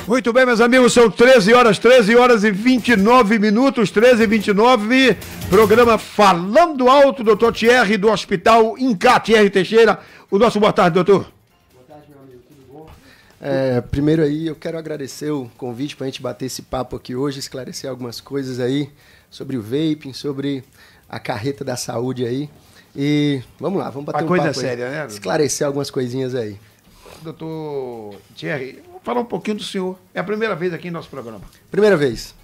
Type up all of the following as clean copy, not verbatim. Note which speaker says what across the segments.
Speaker 1: Muito bem, meus amigos, são 13 horas e 29 minutos, 13h29, programa Falando Alto, doutor Thierry, do Hospital Incá, Thierry Teixeira. O nosso boa tarde, doutor.
Speaker 2: Boa tarde, meu amigo, tudo bom? Primeiro aí, eu quero agradecer o convite para a gente bater esse papo aqui hoje, esclarecer algumas coisas aí sobre o vaping, sobre a carreta da saúde aí. E vamos lá, vamos bater um papo
Speaker 1: coisa séria, né?
Speaker 2: Esclarecer algumas coisinhas aí.
Speaker 1: Doutor Thierry, vou falar um pouquinho do senhor. É a primeira vez aqui em nosso programa.
Speaker 2: Primeira vez.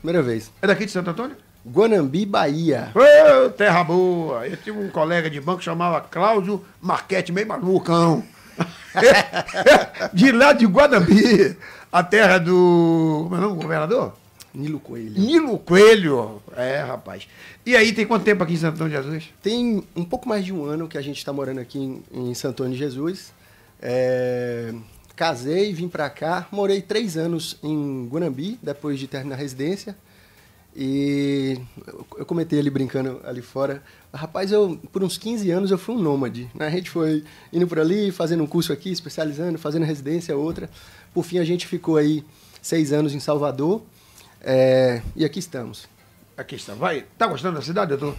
Speaker 1: É daqui de Santo Antônio?
Speaker 2: Guanambi, Bahia.
Speaker 1: Ô, terra boa! Eu tive um colega de banco que chamava Cláudio Marquete, meio malucão. De lá de Guanambi, a terra do... Como é o nome, governador?
Speaker 2: Nilo Coelho.
Speaker 1: Nilo Coelho. É, rapaz. E aí, tem quanto tempo aqui em Santo Antônio de Jesus?
Speaker 2: Tem um pouco mais de um ano que a gente está morando aqui em Santo Antônio de Jesus. Casei, vim pra cá, morei 3 anos em Guanambi, depois de terminar a residência, e eu comentei ali brincando ali fora, rapaz, por uns 15 anos eu fui um nômade, né? A gente foi indo por ali, fazendo um curso aqui, especializando, fazendo residência, outra, por fim a gente ficou aí 6 anos em Salvador, e aqui estamos.
Speaker 1: Aqui está. Tá gostando da cidade, doutor?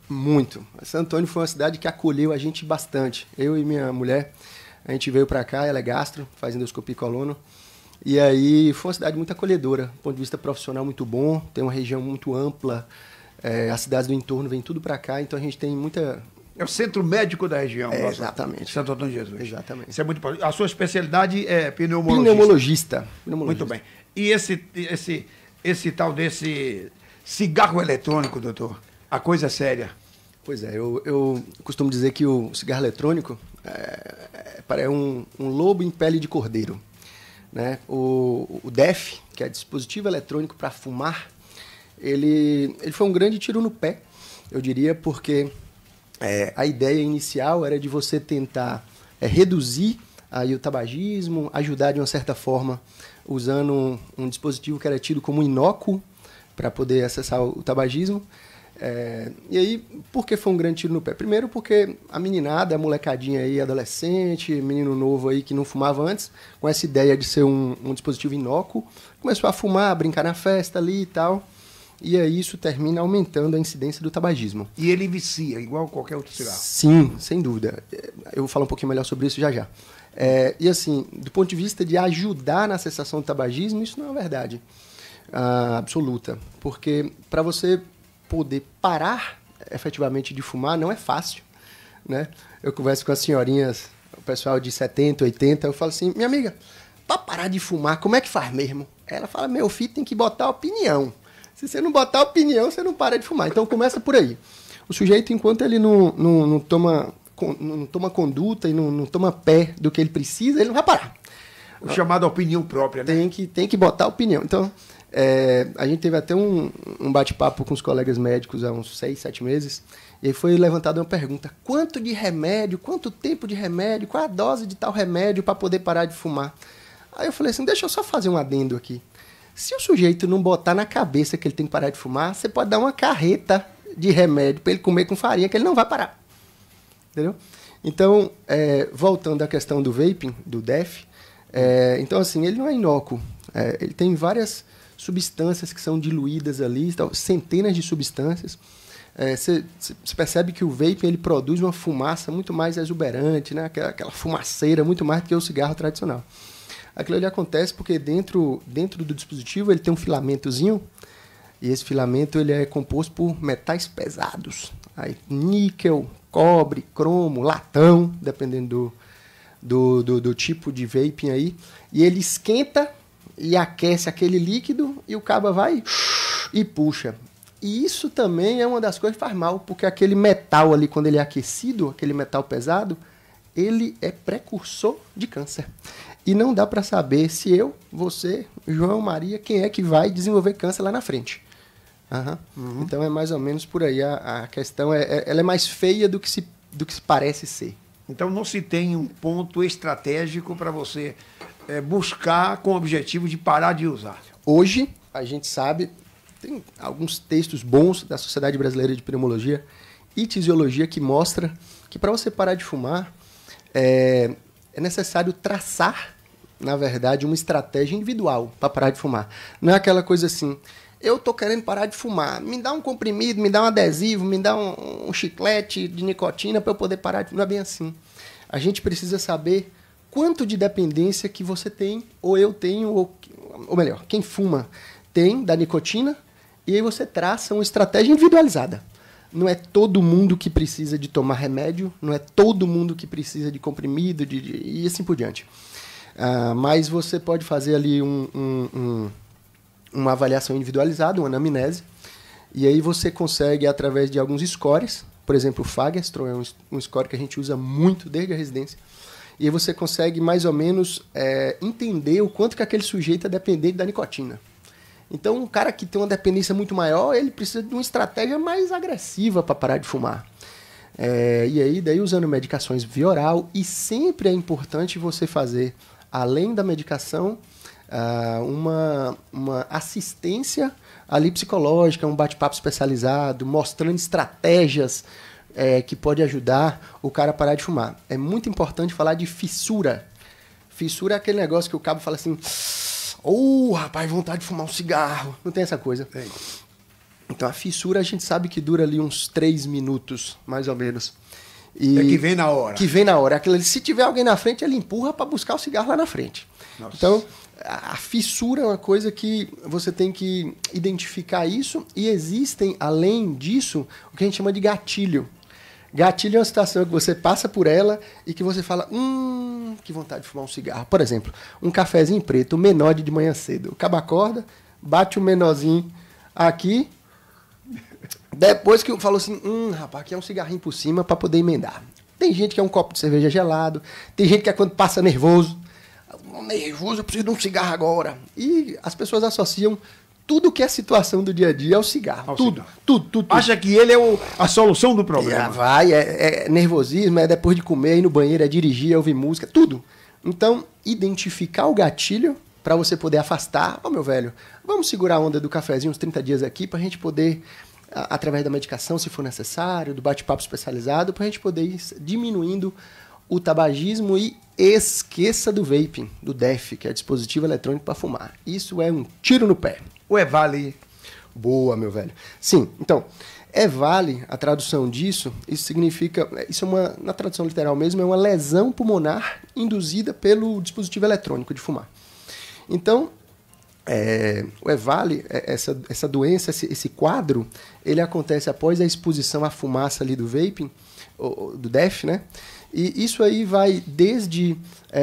Speaker 2: Muito. Santo Antônio foi uma cidade que acolheu a gente bastante, eu e minha mulher. A gente veio para cá, ela é gastro, faz endoscopia e colono. E aí foi uma cidade muito acolhedora, do ponto de vista profissional muito bom, tem uma região muito ampla, as cidades do entorno vêm tudo para cá, então a gente tem muita...
Speaker 1: É o centro médico da região.
Speaker 2: Exatamente.
Speaker 1: Santo Antônio de Jesus.
Speaker 2: Exatamente.
Speaker 1: Isso é muito importante. A sua especialidade é pneumologista.
Speaker 2: Pneumologista.
Speaker 1: Muito bem. E esse tal desse cigarro eletrônico, doutor? A coisa é séria.
Speaker 2: Pois é, eu costumo dizer que o cigarro eletrônico é um lobo em pele de cordeiro, né? O DEF, que é dispositivo eletrônico para fumar, ele foi um grande tiro no pé, eu diria, porque a ideia inicial era de você tentar reduzir aí o tabagismo, ajudar de uma certa forma, usando um dispositivo que era tido como inócuo para poder acessar o tabagismo. E aí, por que foi um grande tiro no pé? Primeiro porque a meninada, a molecadinha aí, adolescente, menino novo aí que não fumava antes, com essa ideia de ser um dispositivo inócuo, começou a fumar, a brincar na festa ali e tal, e aí isso termina aumentando a incidência do tabagismo.
Speaker 1: E ele vicia, igual qualquer outro cigarro?
Speaker 2: Sim, sem dúvida. Eu vou falar um pouquinho melhor sobre isso já já. E assim, do ponto de vista de ajudar na cessação do tabagismo, isso não é verdade absoluta, porque para você poder parar efetivamente de fumar não é fácil, né? Eu converso com as senhorinhas, o pessoal de 70, 80, eu falo assim, minha amiga, para parar de fumar, como é que faz mesmo? Ela fala, meu filho, tem que botar opinião. Se você não botar opinião, você não para de fumar. Então começa por aí. O sujeito, enquanto ele não toma conduta e não toma pé do que ele precisa, ele não vai parar.
Speaker 1: O chamado opinião própria, né?
Speaker 2: Tem que botar opinião. Então, a gente teve até um bate-papo com os colegas médicos há uns 6, 7 meses, e aí foi levantada uma pergunta, quanto de remédio, quanto tempo de remédio, qual a dose de tal remédio para poder parar de fumar? Aí eu falei assim, deixa eu só fazer um adendo aqui. Se o sujeito não botar na cabeça que ele tem que parar de fumar, você pode dar uma carreta de remédio para ele comer com farinha, que ele não vai parar. Entendeu? Então, voltando à questão do vaping, do DEF, então assim, ele não é inócuo, ele tem várias substâncias que são diluídas ali, então, centenas de substâncias. Você percebe que o vaping ele produz uma fumaça muito mais exuberante, né? Aquela fumaceira muito mais do que o cigarro tradicional. Aquilo ali acontece porque dentro do dispositivo ele tem um filamentozinho, e esse filamento ele é composto por metais pesados. Aí, níquel, cobre, cromo, latão, dependendo do tipo de vaping aí, e ele esquenta e aquece aquele líquido e o cabo vai e puxa. E isso também é uma das coisas que faz mal, porque aquele metal ali, quando ele é aquecido, aquele metal pesado, ele é precursor de câncer. E não dá para saber se eu, você, João, Maria, quem é que vai desenvolver câncer lá na frente. Então é mais ou menos por aí. A questão ela é mais feia do que se parece ser.
Speaker 1: Então não se tem um ponto estratégico para você buscar com o objetivo de parar de usar.
Speaker 2: Hoje, a gente sabe, tem alguns textos bons da Sociedade Brasileira de Pneumologia e Tisiologia que mostra que para você parar de fumar, é necessário traçar na verdade, uma estratégia individual para parar de fumar. Não é aquela coisa assim, eu tô querendo parar de fumar, me dá um comprimido, me dá um adesivo, me dá um chiclete de nicotina para eu poder parar de fumar. Não é bem assim. A gente precisa saber quanto de dependência que você tem, ou eu tenho, ou melhor, quem fuma tem da nicotina, e aí você traça uma estratégia individualizada. Não é todo mundo que precisa de tomar remédio, não é todo mundo que precisa de comprimido, e assim por diante. Mas você pode fazer ali uma avaliação individualizada, uma anamnese, e aí você consegue, através de alguns scores, por exemplo, o Fagerstrom é um score que a gente usa muito desde a residência, e aí você consegue mais ou menos entender o quanto que aquele sujeito é dependente da nicotina. Então, um cara que tem uma dependência muito maior, ele precisa de uma estratégia mais agressiva para parar de fumar. E aí, daí usando medicações via oral, e sempre é importante você fazer, além da medicação, uma assistência ali psicológica, um bate-papo especializado, mostrando estratégias que pode ajudar o cara a parar de fumar. É muito importante falar de fissura. Fissura é aquele negócio que o cabo fala assim... rapaz, vontade de fumar um cigarro. Não tem essa coisa. Tem. Então, a fissura a gente sabe que dura ali uns 3 minutos, mais ou menos.
Speaker 1: E que vem na hora.
Speaker 2: Que vem na hora. Se tiver alguém na frente, ele empurra para buscar o cigarro lá na frente. Nossa. Então, a fissura é uma coisa que você tem que identificar isso. E existem, além disso, o que a gente chama de gatilho. Gatilho é uma situação que você passa por ela e que você fala, que vontade de fumar um cigarro. Por exemplo, um cafezinho preto, o menor de manhã cedo. O cabo acorda, bate o menorzinho aqui, depois que falou assim, rapaz, aqui é um cigarrinho por cima para poder emendar. Tem gente que é um copo de cerveja gelado, tem gente que é quando passa nervoso, eu preciso de um cigarro agora. E as pessoas associam tudo que é situação do dia a dia ao cigarro. Tudo.
Speaker 1: Acha que ele é a solução do problema.
Speaker 2: É nervosismo, é depois de comer, ir no banheiro, é dirigir, é ouvir música, tudo. Então, identificar o gatilho para você poder afastar. Meu velho, vamos segurar a onda do cafezinho uns 30 dias aqui para a gente poder, através da medicação, se for necessário, do bate-papo especializado, para a gente poder ir diminuindo o tabagismo e esqueça do vaping, do DEF, que é dispositivo eletrônico para fumar. Isso é um tiro no pé.
Speaker 1: O EVALI.
Speaker 2: Boa, meu velho. Sim, então, EVALI, a tradução disso, isso significa, na tradução literal mesmo, é uma lesão pulmonar induzida pelo dispositivo eletrônico de fumar. Então, o EVALI, essa doença, esse quadro, ele acontece após a exposição à fumaça ali do vaping, do DEF, né? E isso aí vai desde...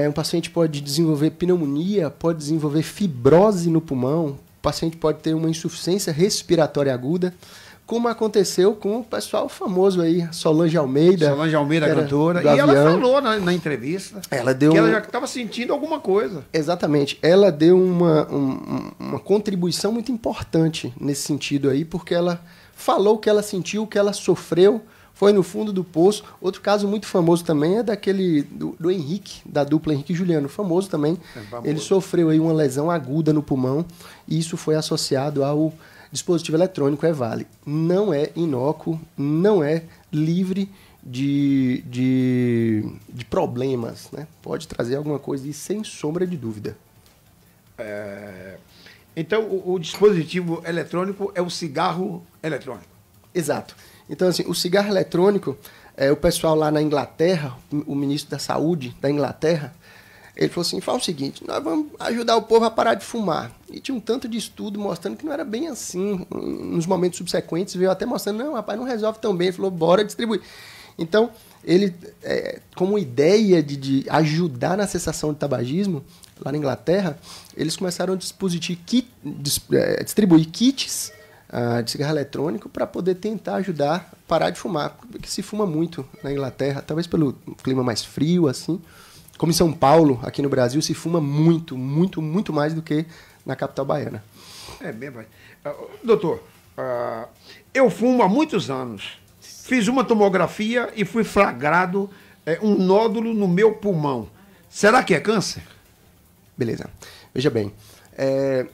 Speaker 2: um paciente pode desenvolver pneumonia, pode desenvolver fibrose no pulmão, o paciente pode ter uma insuficiência respiratória aguda, como aconteceu com o pessoal famoso aí, Solange Almeida.
Speaker 1: Solange Almeida, cantora. E ela falou na entrevista que ela já estava sentindo alguma coisa.
Speaker 2: Exatamente. Ela deu uma contribuição muito importante nesse sentido aí, porque ela falou o que ela sentiu, o que ela sofreu, foi no fundo do poço. Outro caso muito famoso também é daquele do Henrique, da dupla Henrique e Juliano, famoso também. Ele sofreu aí uma lesão aguda no pulmão e isso foi associado ao dispositivo eletrônico EVALI. Não é inócuo, não é livre de problemas, né? Pode trazer alguma coisa e sem sombra de dúvida.
Speaker 1: Então, o dispositivo eletrônico é o cigarro eletrônico.
Speaker 2: Exato. Então, assim, o cigarro eletrônico, o pessoal lá na Inglaterra, o ministro da Saúde da Inglaterra, ele falou assim, fala o seguinte, nós vamos ajudar o povo a parar de fumar. E tinha um tanto de estudo mostrando que não era bem assim. Nos momentos subsequentes, veio até mostrando, não, rapaz, não resolve tão bem. Ele falou, bora distribuir. Então, ele, como ideia de ajudar na cessação de tabagismo, lá na Inglaterra, eles começaram a distribuir kits de cigarro eletrônico para poder tentar ajudar a parar de fumar, porque se fuma muito na Inglaterra, talvez pelo clima mais frio, assim. Como em São Paulo, aqui no Brasil, se fuma muito, muito, muito mais do que na capital baiana.
Speaker 1: É mesmo. Doutor, eu fumo há muitos anos. Fiz uma tomografia e fui flagrado um nódulo no meu pulmão. Será que é câncer?
Speaker 2: Beleza. Veja bem.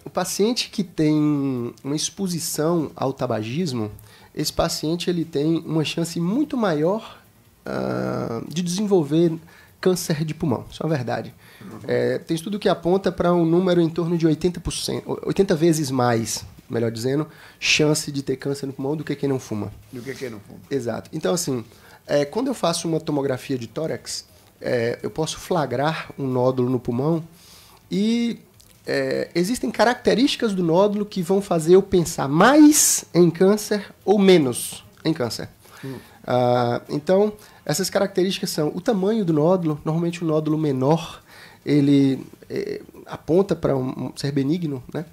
Speaker 2: O paciente que tem uma exposição ao tabagismo, esse paciente ele tem uma chance muito maior de desenvolver câncer de pulmão. Isso é uma verdade. Tem estudo que aponta para um número em torno de 80%, 80 vezes mais, melhor dizendo, chance de ter câncer no pulmão do que quem não fuma.
Speaker 1: Do que quem não fuma.
Speaker 2: Exato. Então, assim, quando eu faço uma tomografia de tórax, eu posso flagrar um nódulo no pulmão e existem características do nódulo que vão fazer eu pensar mais em câncer ou menos em câncer. Então, essas características são o tamanho do nódulo. Normalmente, o nódulo menor, ele aponta para ser benigno, né?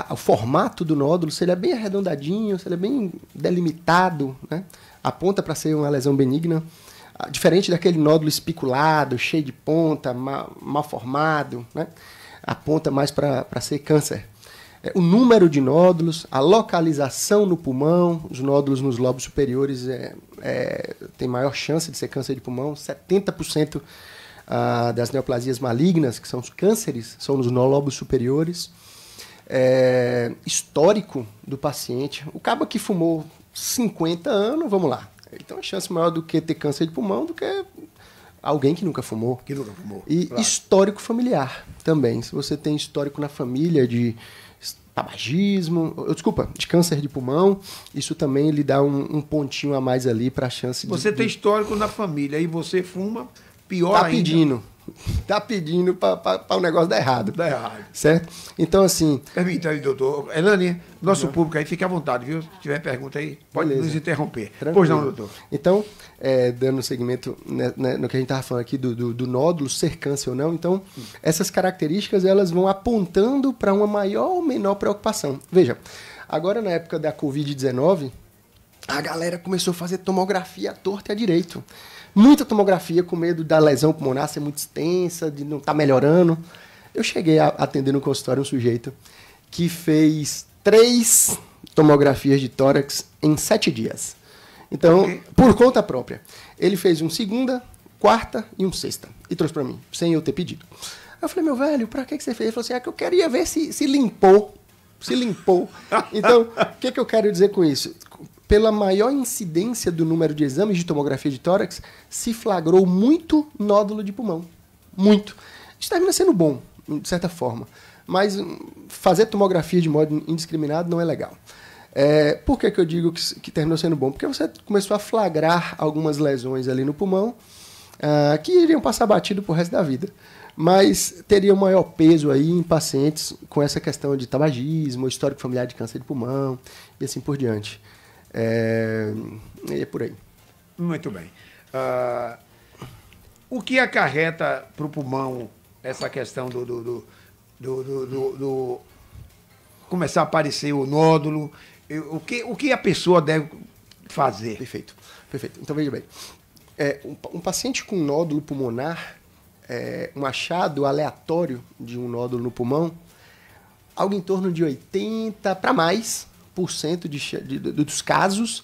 Speaker 2: O formato do nódulo, se ele é bem arredondadinho, se ele é bem delimitado, né? Aponta para ser uma lesão benigna. Diferente daquele nódulo espiculado, cheio de ponta, mal formado, né? Aponta mais para ser câncer. O número de nódulos, a localização no pulmão, os nódulos nos lobos superiores tem maior chance de ser câncer de pulmão. 70% das neoplasias malignas, que são os cânceres, são nos lobos superiores. Histórico do paciente. O cabo que fumou 50 anos, vamos lá. Ele tem uma chance maior do que ter câncer de pulmão do que alguém que nunca fumou. E claro. Histórico familiar também. Se você tem histórico na família de tabagismo, de câncer de pulmão, isso também lhe dá um pontinho a mais ali para a chance
Speaker 1: Você tem histórico na família e você fuma, pior
Speaker 2: tá
Speaker 1: ainda.
Speaker 2: Tá pedindo para o negócio dar errado.
Speaker 1: Dá errado.
Speaker 2: Certo? Então, assim...
Speaker 1: Permita aí, doutor. Elane, nosso público aí, fique à vontade, viu? Se tiver pergunta aí, pode nos interromper.
Speaker 2: Tranquilo.
Speaker 1: Pois não, doutor.
Speaker 2: Então, dando seguimento no que a gente estava falando aqui do nódulo ser câncer ou não, então, essas características elas vão apontando para uma maior ou menor preocupação. Veja, agora na época da Covid-19, a galera começou a fazer tomografia à torta e à direito. Muita tomografia com medo da lesão pulmonar ser muito extensa, de não estar melhorando. Eu cheguei a atender no consultório um sujeito que fez 3 tomografias de tórax em 7 dias. Então, por conta própria. Ele fez um segunda, quarta e um sexta. E trouxe para mim, sem eu ter pedido. Eu falei, meu velho, para que você fez? Ele falou assim, que eu queria ver se limpou. Se limpou. Então, o que eu quero dizer com isso? Pela maior incidência do número de exames de tomografia de tórax, se flagrou muito nódulo de pulmão. Muito. Isso termina sendo bom, de certa forma. Mas fazer tomografia de modo indiscriminado não é legal. Por que eu digo que terminou sendo bom? Porque você começou a flagrar algumas lesões ali no pulmão que iriam passar batido pro resto da vida. Mas teria um maior peso aí em pacientes com essa questão de tabagismo, histórico familiar de câncer de pulmão e assim por diante. E é por aí.
Speaker 1: Muito bem. O que acarreta para o pulmão essa questão do começar a aparecer o nódulo? O que a pessoa deve fazer?
Speaker 2: Perfeito. Então, veja bem. Um paciente com nódulo pulmonar, um achado aleatório de um nódulo no pulmão, algo em torno de 80% para mais dos casos,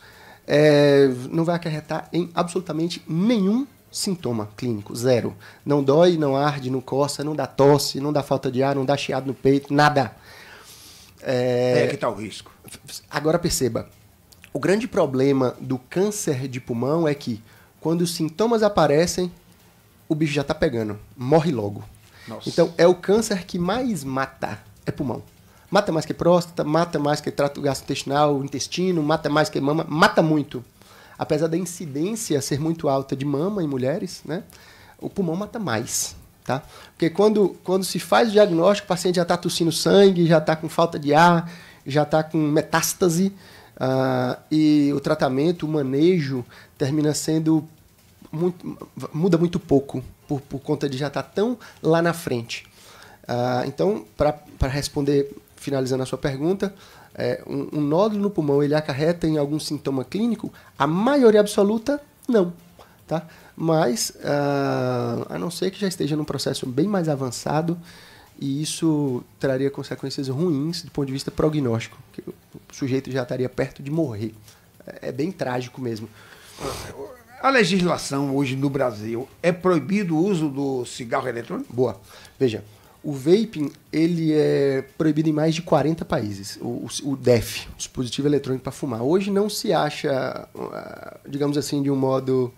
Speaker 2: não vai acarretar em absolutamente nenhum sintoma clínico, 0. Não dói, não arde, não coça, não dá tosse, não dá falta de ar, não dá chiado no peito, nada.
Speaker 1: Que está o risco.
Speaker 2: Agora perceba, o grande problema do câncer de pulmão é que quando os sintomas aparecem, o bicho já está pegando, morre logo.
Speaker 1: Nossa.
Speaker 2: Então é o câncer que mais mata, é pulmão. Mata mais que próstata, mata mais que trato gastrointestinal, intestino, mata mais que mama, mata muito. Apesar da incidência ser muito alta de mama em mulheres, né, o pulmão mata mais. Tá? Porque quando se faz o diagnóstico, o paciente já está tossindo sangue, já está com falta de ar, já está com metástase, e o tratamento, o manejo, termina sendo muda muito pouco, por conta de já estar tão lá na frente. Então, para responder, finalizando a sua pergunta, um nódulo no pulmão, ele acarreta em algum sintoma clínico? A maioria absoluta, não. Tá? Mas, a não ser que já esteja num processo bem mais avançado, e isso traria consequências ruins do ponto de vista prognóstico, que o sujeito já estaria perto de morrer. É bem trágico mesmo.
Speaker 1: A legislação hoje no Brasil é proibido o uso do cigarro eletrônico?
Speaker 2: Boa. Veja, o vaping, ele é proibido em mais de 40 países. O DEF, o dispositivo eletrônico para fumar. Hoje não se acha, digamos assim, de um modo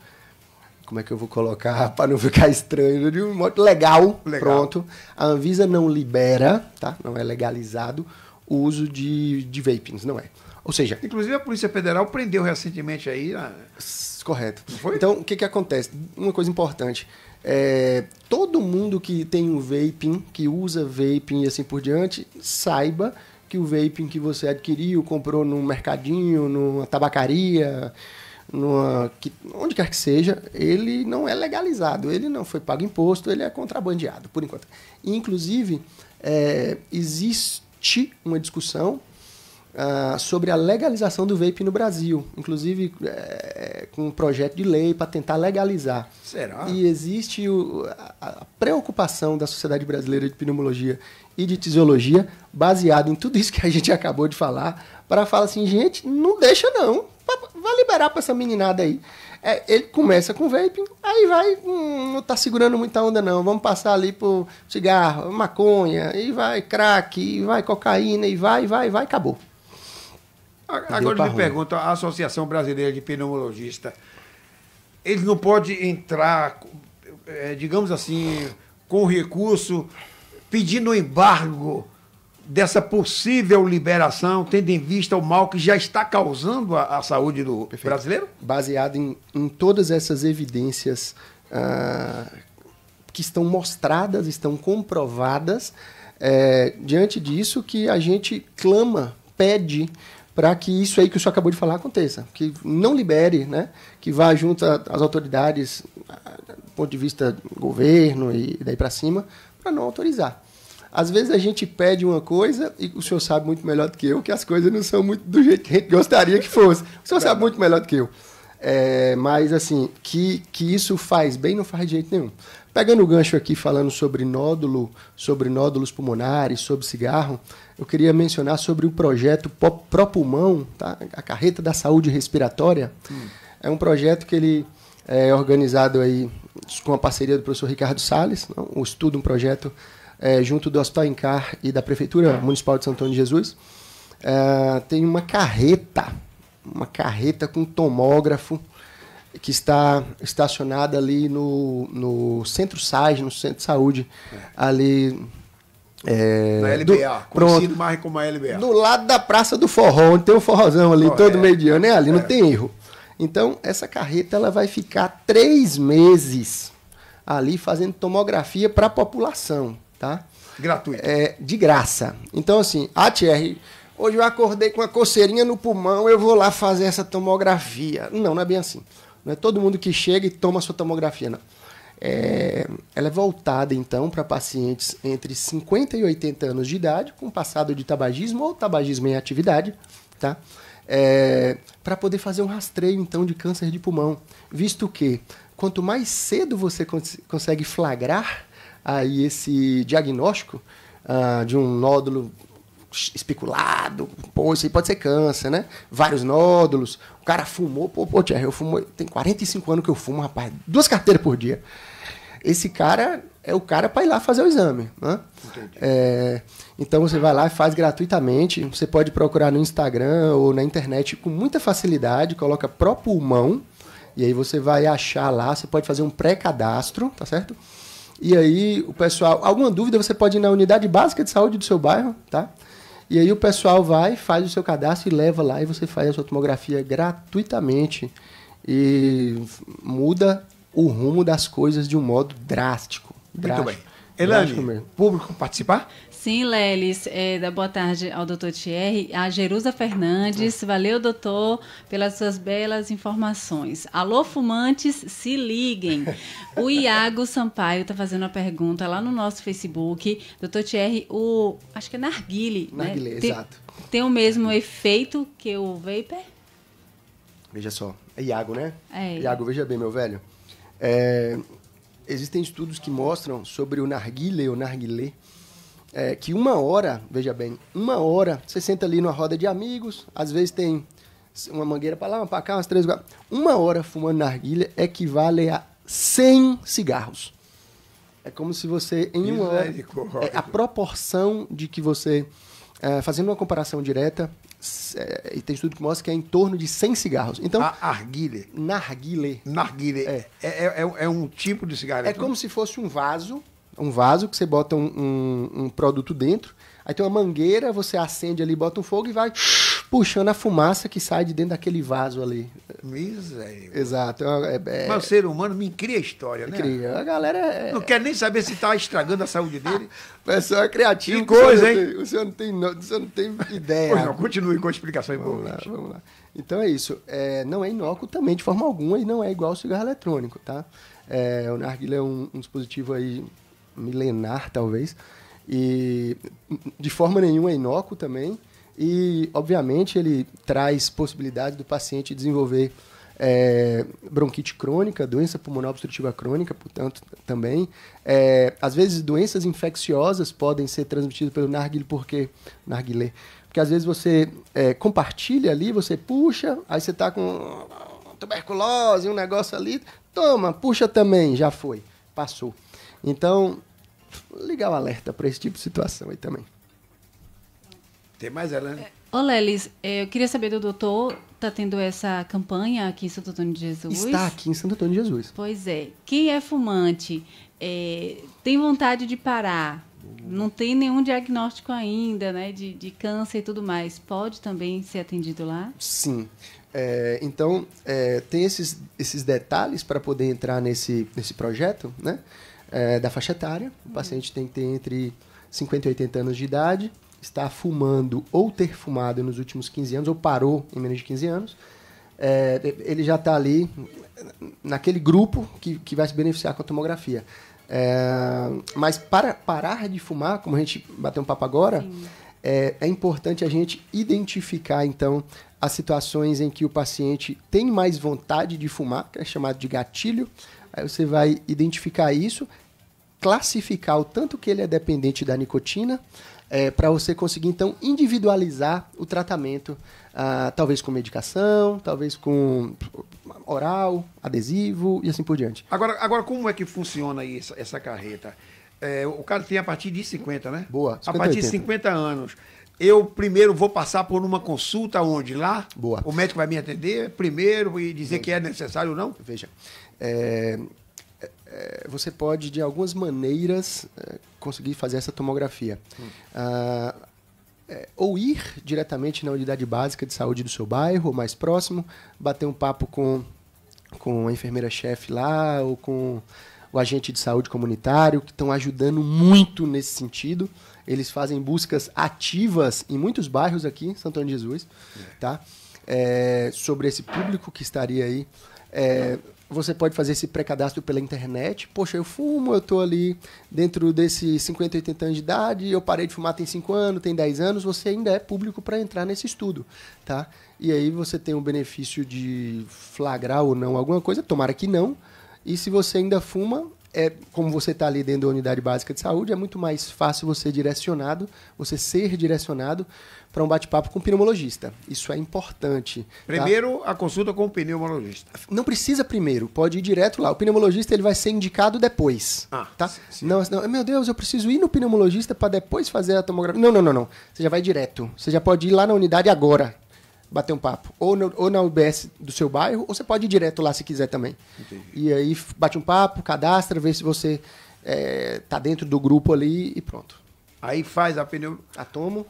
Speaker 2: como é que eu vou colocar para não ficar estranho, de um modo legal, pronto. A Anvisa não libera, tá? Não é legalizado o uso de vapings, não é. Ou seja...
Speaker 1: Inclusive a Polícia Federal prendeu recentemente aí...
Speaker 2: Correto.
Speaker 1: Não foi?
Speaker 2: Então, o que acontece? Uma coisa importante. Todo mundo que tem um vaping, que usa vaping e assim por diante, saiba que o vaping que você adquiriu, comprou num mercadinho, numa tabacaria, onde quer que seja, ele não é legalizado, ele não foi pago imposto, ele é contrabandeado, por enquanto. E, inclusive, existe uma discussão sobre a legalização do vape no Brasil, inclusive com um projeto de lei para tentar legalizar.
Speaker 1: Será?
Speaker 2: E existe a preocupação da Sociedade Brasileira de Pneumologia e de Tisiologia, baseado em tudo isso que a gente acabou de falar, para falar assim, gente, não deixa não, vai liberar para essa meninada aí. Ele começa com vaping, aí vai, não tá segurando muita onda não, vamos passar ali por cigarro, maconha, e vai crack, e vai cocaína, e vai, acabou.
Speaker 1: Agora eu me pergunto, a Associação Brasileira de Pneumologista, eles não podem entrar, digamos assim, com recurso, pedindo embargo dessa possível liberação, tendo em vista o mal que já está causando a saúde do brasileiro?
Speaker 2: Baseado em todas essas evidências que estão mostradas, estão comprovadas, diante disso que a gente clama, pede para que isso aí que o senhor acabou de falar aconteça, que não libere, né, que vá junto às autoridades, do ponto de vista do governo e daí para cima, para não autorizar. Às vezes a gente pede uma coisa e o senhor sabe muito melhor do que eu que as coisas não são muito do jeito que a gente gostaria que fosse. O senhor sabe muito melhor do que eu. Mas, assim, que isso faz bem, não faz de jeito nenhum. Pegando o gancho aqui, falando sobre nódulos pulmonares, sobre cigarro, eu queria mencionar sobre o projeto ProPulmão, tá? A Carreta da Saúde Respiratória. É um projeto que ele é organizado aí com a parceria do professor Ricardo Salles, um estudo, um projeto junto do Hospital Incar e da Prefeitura Municipal de São Antônio de Jesus. Tem uma carreta com tomógrafo que está estacionada ali no Centro SAIS, no Centro de Saúde, ali...
Speaker 1: na LBA, conhecido mais como a LBA.
Speaker 2: Do lado da Praça do Forró, onde tem um forrozão ali, todo meio de ano, ali, não tem erro. Então, essa carreta ela vai ficar 3 meses ali fazendo tomografia para a população, tá?
Speaker 1: Gratuito.
Speaker 2: De graça. Então, assim, Thierry, hoje eu acordei com uma coceirinha no pulmão, eu vou lá fazer essa tomografia. Não é bem assim. Não é todo mundo que chega e toma a sua tomografia, não. Ela é voltada, então, para pacientes entre 50 e 80 anos de idade, com passado de tabagismo ou tabagismo em atividade, tá? Para poder fazer um rastreio, então, de câncer de pulmão. Visto que, quanto mais cedo você consegue flagrar aí esse diagnóstico de um nódulo especulado, isso aí pode ser câncer, né? Vários nódulos, o cara fumou, Thierry, eu fumo, tem 45 anos que eu fumo, rapaz, 2 carteiras por dia. Esse cara é o cara para ir lá fazer o exame, né? Então você vai lá e faz gratuitamente, você pode procurar no Instagram ou na internet com muita facilidade, coloca ProPulmão, e aí você vai achar lá, você pode fazer um pré-cadastro, tá certo? E aí o pessoal, alguma dúvida, você pode ir na unidade básica de saúde do seu bairro, tá? E aí o pessoal vai, faz o seu cadastro e leva lá e você faz a sua tomografia gratuitamente e muda o rumo das coisas de um modo drástico.
Speaker 1: Muito bem. Elane, público participar?
Speaker 3: Sim, Lelis, boa tarde ao doutor Thierry. A Jerusa Fernandes, valeu, doutor, pelas suas belas informações. Alô, fumantes, se liguem. O Iago Sampaio está fazendo uma pergunta lá no nosso Facebook. Doutor Thierry, acho que é narguile, né?
Speaker 2: Exato.
Speaker 3: Tem o mesmo efeito que o vapor?
Speaker 2: Veja só, é Iago, né?
Speaker 3: Iago,
Speaker 2: veja bem, meu velho. Existem estudos que mostram sobre o narguilé ou narguilé, que 1 hora, veja bem, 1 hora, você senta ali numa roda de amigos, às vezes tem uma mangueira para lá, uma para cá, umas 3, 4. 1 hora fumando narguilé equivale a 100 cigarros. É como se você, em 1 hora... A proporção de que você fazendo uma comparação direta, e tem estudo que mostra que é em torno de 100 cigarros. Então,
Speaker 1: Narguilé.
Speaker 2: Narguilé.
Speaker 1: É um tipo de cigarro.
Speaker 2: É como se fosse um vaso que você bota um produto dentro, aí tem uma mangueira, você acende ali, bota um fogo e vai puxando a fumaça que sai de dentro daquele vaso ali.
Speaker 1: Miséria.
Speaker 2: Exato.
Speaker 1: Mas o ser humano me cria história, né?
Speaker 2: Cria. A galera
Speaker 1: não quer nem saber se está estragando a saúde dele.
Speaker 2: O pessoal é criativo.
Speaker 1: Que coisa, hein?
Speaker 2: O senhor não tem ideia.
Speaker 1: Pois não, continue com a explicação envolvente.
Speaker 2: Vamos lá. Então é isso. Não é inócuo também de forma alguma e não é igual ao cigarro eletrônico, tá? O narguilé é um dispositivo aí milenar, talvez, e de forma nenhuma é inócuo também. E, obviamente, ele traz possibilidade do paciente desenvolver bronquite crônica, doença pulmonar obstrutiva crônica, portanto, também. Às vezes, doenças infecciosas podem ser transmitidas pelo narguilé, porque às vezes você compartilha ali, você puxa, aí você está com tuberculose, um negócio ali, toma, puxa também, já foi, passou. Então, ligar o alerta para esse tipo de situação aí também.
Speaker 1: Tem mais ela, né?
Speaker 3: Ô, Lelis, eu queria saber do doutor, está tendo essa campanha aqui em Santo Antônio de Jesus?
Speaker 2: Está aqui em Santo Antônio de Jesus.
Speaker 3: Pois é. Quem é fumante, tem vontade de parar, não tem nenhum diagnóstico ainda, né, de câncer e tudo mais, pode também ser atendido lá?
Speaker 2: Sim. Então, tem esses detalhes para poder entrar nesse projeto, né? Da faixa etária. O paciente tem que ter entre 50 e 80 anos de idade, está fumando ou ter fumado nos últimos 15 anos, ou parou em menos de 15 anos. Ele já está ali naquele grupo que vai se beneficiar com a tomografia. Mas para parar de fumar, como a gente bateu um papo agora, é importante a gente identificar, então, as situações em que o paciente tem mais vontade de fumar, que é chamado de gatilho. Aí você vai identificar isso, classificar o tanto que ele é dependente da nicotina, para você conseguir, então, individualizar o tratamento, talvez com medicação, talvez com oral, adesivo e assim por diante.
Speaker 1: Agora como é que funciona aí essa carreta? O cara tem a partir de 50, né?
Speaker 2: Boa. 50,
Speaker 1: a partir 80. De 50 anos. Eu primeiro vou passar por uma consulta onde? Lá?
Speaker 2: Boa.
Speaker 1: O médico vai me atender primeiro e dizer que é necessário ou não?
Speaker 2: Veja, você pode, de algumas maneiras, conseguir fazer essa tomografia. Ou ir diretamente na unidade básica de saúde do seu bairro, ou mais próximo, bater um papo com a enfermeira-chefe lá, ou com o agente de saúde comunitário, que estão ajudando muito nesse sentido. Eles fazem buscas ativas em muitos bairros aqui em Santo Antônio de Jesus, tá? Sobre esse público que estaria aí. Você pode fazer esse pré-cadastro pela internet. Poxa, eu fumo, eu estou ali dentro desses 50, 80 anos de idade, eu parei de fumar tem 5 anos, tem 10 anos, você ainda é público para entrar nesse estudo, tá? E aí você tem o benefício de flagrar ou não alguma coisa, tomara que não. E se você ainda fuma, como você está ali dentro da unidade básica de saúde, é muito mais fácil você ser direcionado para um bate-papo com o pneumologista. Isso é importante.
Speaker 1: Primeiro,
Speaker 2: tá?
Speaker 1: A consulta com o pneumologista.
Speaker 2: Não precisa primeiro, pode ir direto lá. O pneumologista ele vai ser indicado depois. Tá? Sim. Não, meu Deus, eu preciso ir no pneumologista para depois fazer a tomografia. Não. Você já vai direto. Você já pode ir lá na unidade agora, bater um papo. Ou na UBS do seu bairro, ou você pode ir direto lá se quiser também. Entendi. E aí bate um papo, cadastra, vê se você tá dentro do grupo ali e pronto.
Speaker 1: Aí faz atomo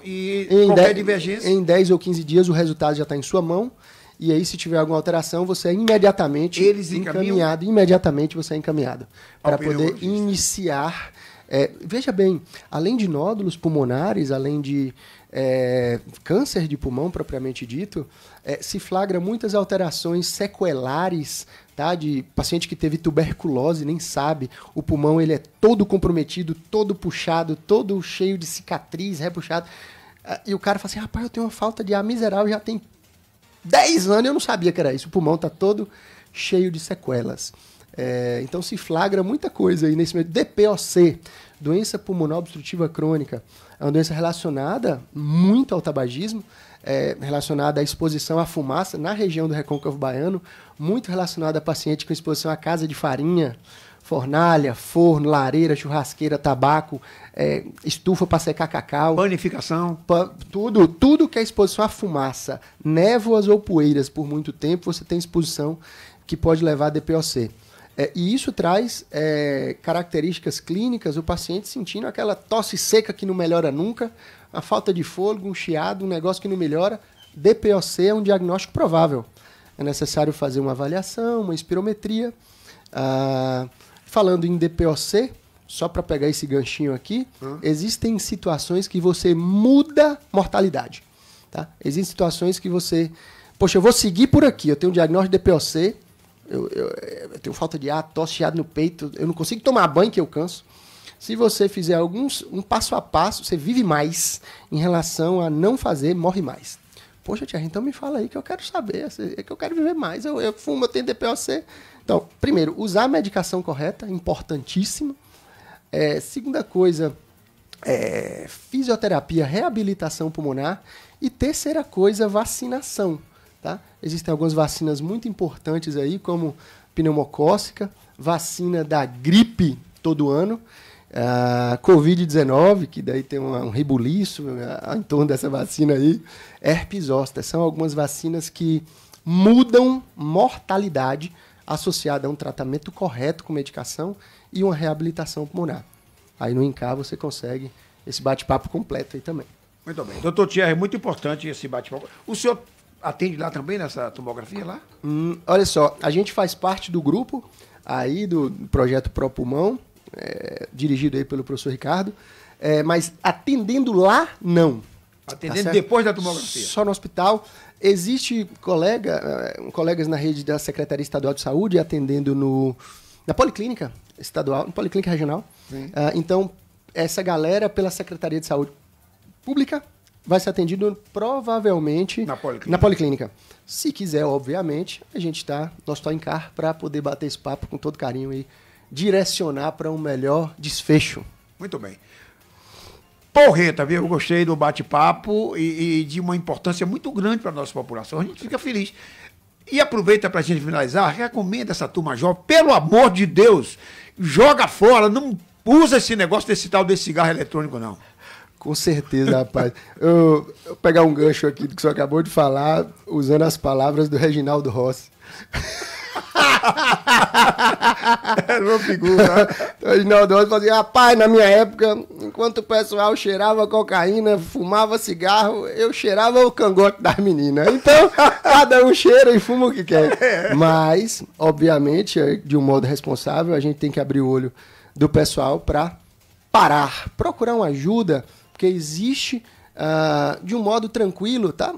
Speaker 1: e
Speaker 2: qualquer divergência. Em 10 ou 15 dias o resultado já está em sua mão. E aí, se tiver alguma alteração, você é imediatamente encaminhado. Imediatamente você é encaminhado para poder iniciar. Veja bem, além de nódulos pulmonares, além de câncer de pulmão propriamente dito, se flagra muitas alterações sequelares, tá? De paciente que teve tuberculose, nem sabe, o pulmão ele é todo comprometido, todo puxado, todo cheio de cicatriz, repuxado, e o cara fala assim, rapaz, eu tenho uma falta de ar miserável, já tem 10 anos, eu não sabia que era isso, o pulmão está todo cheio de sequelas. Então se flagra muita coisa aí nesse meio. DPOC, doença pulmonar obstrutiva crônica, é uma doença relacionada muito ao tabagismo, relacionada à exposição à fumaça na região do recôncavo baiano, muito relacionada a paciente com exposição à casa de farinha, fornalha, forno, lareira, churrasqueira, tabaco, estufa para secar cacau.
Speaker 1: Panificação.
Speaker 2: Tudo que é exposição à fumaça, névoas ou poeiras por muito tempo, você tem exposição que pode levar a DPOC. E isso traz características clínicas, o paciente sentindo aquela tosse seca que não melhora nunca, a falta de fôlego, um chiado, um negócio que não melhora. DPOC é um diagnóstico provável. É necessário fazer uma avaliação, uma espirometria. Falando em DPOC, só para pegar esse ganchinho aqui, existem situações que você muda mortalidade. Tá? Existem situações que você... Poxa, eu vou seguir por aqui, eu tenho um diagnóstico de DPOC, eu tenho falta de ar, tosse, chiado no peito, eu não consigo tomar banho que eu canso. Se você fizer um passo a passo, você vive mais em relação a não fazer, morre mais. Poxa, Thierry, então me fala aí que eu quero saber, é que eu quero viver mais, eu fumo, eu tenho DPOC. Então, primeiro, usar a medicação correta, importantíssimo. Segunda coisa, fisioterapia, reabilitação pulmonar. E terceira coisa, vacinação. Tá? Existem algumas vacinas muito importantes aí, como pneumocócica, vacina da gripe todo ano, Covid-19, que daí tem um rebuliço em torno dessa vacina aí, herpes zoster. São algumas vacinas que mudam mortalidade associada a um tratamento correto com medicação e uma reabilitação pulmonar. Aí no INCAR você consegue esse bate-papo completo aí também.
Speaker 1: Muito bem. Doutor Thierry, muito importante esse bate-papo. O senhor atende lá também, nessa tomografia lá?
Speaker 2: Olha só, a gente faz parte do grupo aí do projeto Pro Pulmão, dirigido aí pelo professor Ricardo, mas atendendo lá, não.
Speaker 1: Atendendo
Speaker 2: Tá
Speaker 1: depois da tomografia?
Speaker 2: Só no hospital. Existe colegas na rede da Secretaria Estadual de Saúde atendendo na Policlínica Estadual, na Policlínica Regional. Então, essa galera, pela Secretaria de Saúde Pública, vai ser atendido provavelmente na Policlínica. Se quiser, obviamente, a gente está no Hospital INCAR para poder bater esse papo com todo carinho e direcionar para um melhor desfecho.
Speaker 1: Muito bem. Porreta, viu? Eu gostei do bate-papo e de uma importância muito grande para a nossa população. A gente fica feliz. E aproveita para a gente finalizar, recomenda essa turma jovem, pelo amor de Deus, joga fora, não usa esse negócio desse tal desse cigarro eletrônico, não.
Speaker 2: Com certeza, rapaz. Eu pegar um gancho aqui do que o senhor acabou de falar, usando as palavras do Reginaldo Rossi.
Speaker 1: Era uma figura.
Speaker 2: O Reginaldo Rossi falou assim, rapaz, na minha época, enquanto o pessoal cheirava cocaína, fumava cigarro, eu cheirava o cangote das meninas. Então, cada um cheira e fuma o que quer. Mas, obviamente, de um modo responsável, a gente tem que abrir o olho do pessoal para parar, procurar uma ajuda, porque existe de um modo tranquilo, tá?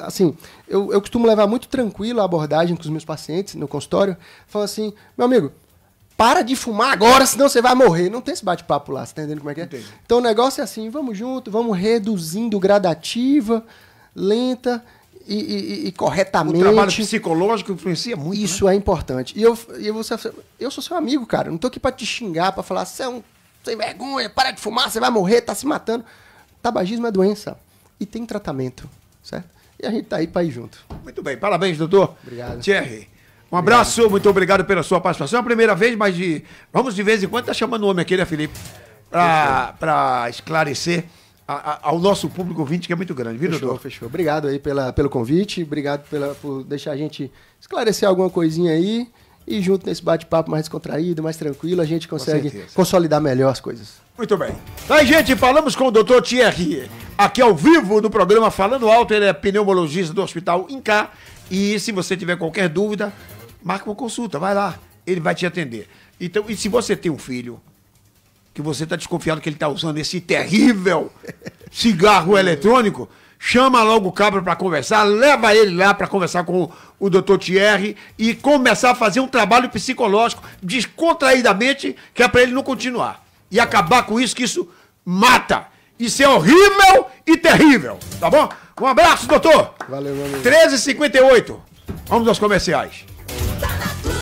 Speaker 2: Assim, eu costumo levar muito tranquilo a abordagem com os meus pacientes no consultório, falando assim, meu amigo, para de fumar agora, senão você vai morrer. Não tem esse bate-papo lá, você tá entendendo como é que é? Entendi. Então o negócio é assim, vamos junto, vamos reduzindo gradativa, lenta e corretamente.
Speaker 1: O trabalho psicológico influencia muito.
Speaker 2: Isso, né? É importante. E eu sou seu amigo, cara, não tô aqui para te xingar, para falar, você é um sem vergonha, para de fumar, você vai morrer, tá se matando. Tabagismo é doença e tem tratamento, certo? E a gente tá aí para ir junto.
Speaker 1: Muito bem, parabéns, doutor.
Speaker 2: Obrigado.
Speaker 1: Thierry, um abraço, muito obrigado pela sua participação. É a primeira vez, mas vamos de vez em quando tá chamando o homem aqui, né, Felipe? Para esclarecer ao nosso público ouvinte, que é muito grande, viu, doutor?
Speaker 2: Fechou. Obrigado aí pelo convite, obrigado por deixar a gente esclarecer alguma coisinha aí. E junto nesse bate-papo mais descontraído, mais tranquilo, a gente consegue consolidar melhor as coisas.
Speaker 1: Muito bem. Aí, gente, falamos com o Dr. Thierry, aqui ao vivo no programa Falando Alto. Ele é pneumologista do Hospital INCAR. E se você tiver qualquer dúvida, marca uma consulta, vai lá. Ele vai te atender. Então, e se você tem um filho que você está desconfiado que ele está usando esse terrível cigarro eletrônico, chama logo o cabra para conversar, leva ele lá para conversar com o Dr. Thierry e começar a fazer um trabalho psicológico descontraídamente, que é para ele não continuar. E acabar com isso, que isso mata. Isso é horrível e terrível, tá bom? Um abraço, doutor.
Speaker 2: Valeu, meu amigo.
Speaker 1: 13h58. Vamos aos comerciais.